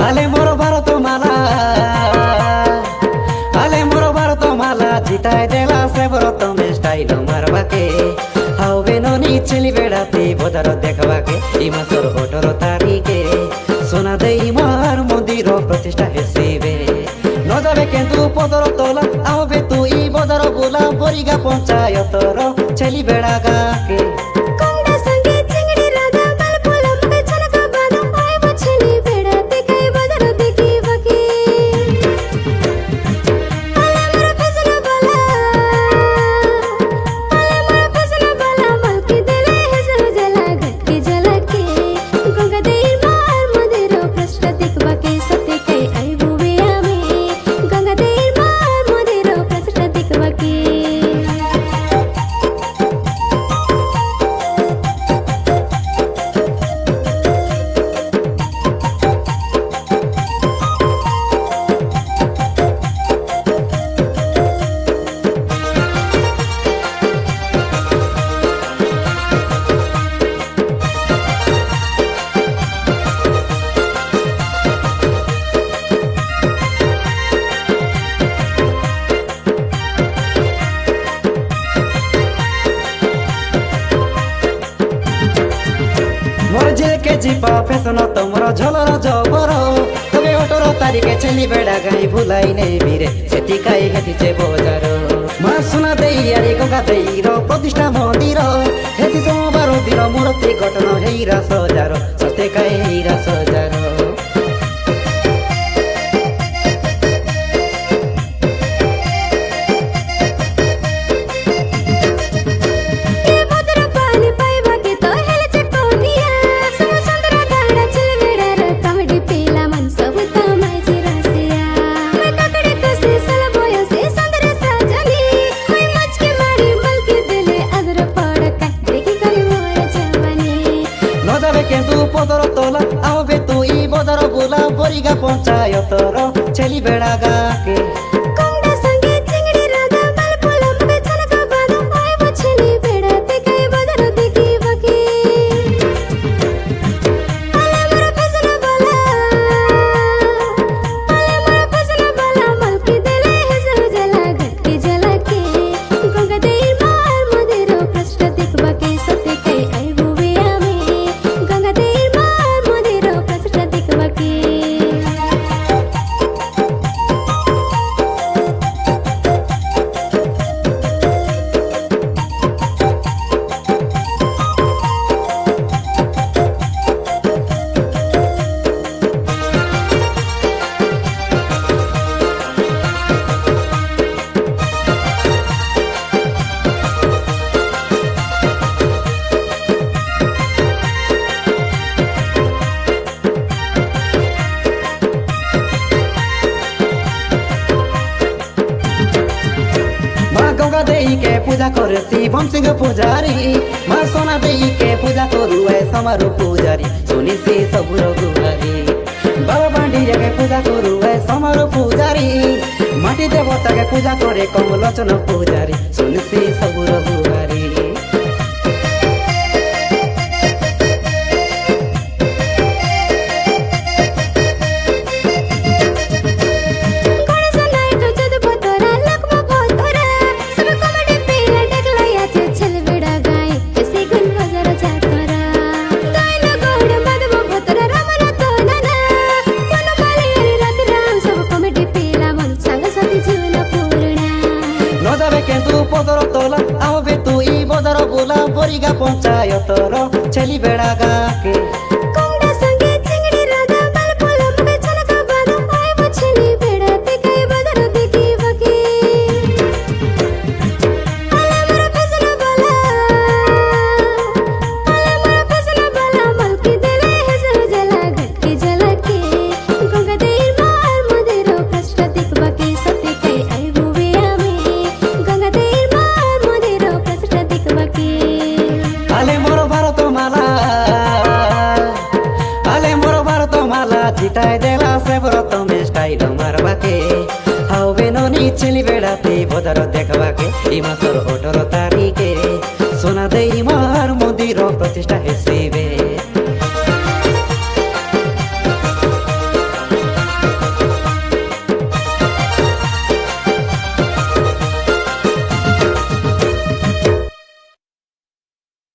आले मोर भारत माला, आले मोर भारत माला जिताय देला से भरत में स्टाइल मारवा के हावे ननी चली बेड़ाते बजार देखवा के इमासर 18 तारिखे सोना दे मार मंदिर प्रतिष्ठा हेसिबे न जाबे केंदु पदर तोला आवे तू ई बजार बोला बरिगा पंचायतर चली बेड़ा गा के जीपा फेसन तमर झलर जबर तबे 18 तारिखे चली बेड़ा गाई भुलाई नै बिरे सेती काई हेतिचे बजार मा सुना देई आरे गंगा देई र प्रतिष्ठा मंदिर हेति सोमबार दिन मूर्ति गठन हेइरा सजार सते काई हेइरा सजार केंदु पदर तोला आवे तू ई बजार बोला बरिगा पंचायतर चली बेड़ा गा के गंगा देई के पूजा करे शिवम सिंह पुजारी मां सोना देई के पूजा करू है समारो पुजारी सुनी से सबुर गुहारी बाबा बांडी के पूजा करू है समारो पुजारी माटी देवता के पूजा करे कमलोचन पुजारी सुनी से सबुर गुहारी केंदु पदर तोला आवे तू ई बजार बोला बरिगा पंचायतर चली बेड़ा गा के ছেলে বেড়াতে বদর দেখবাকে এই মাসর 18 তারিখে সোনা দে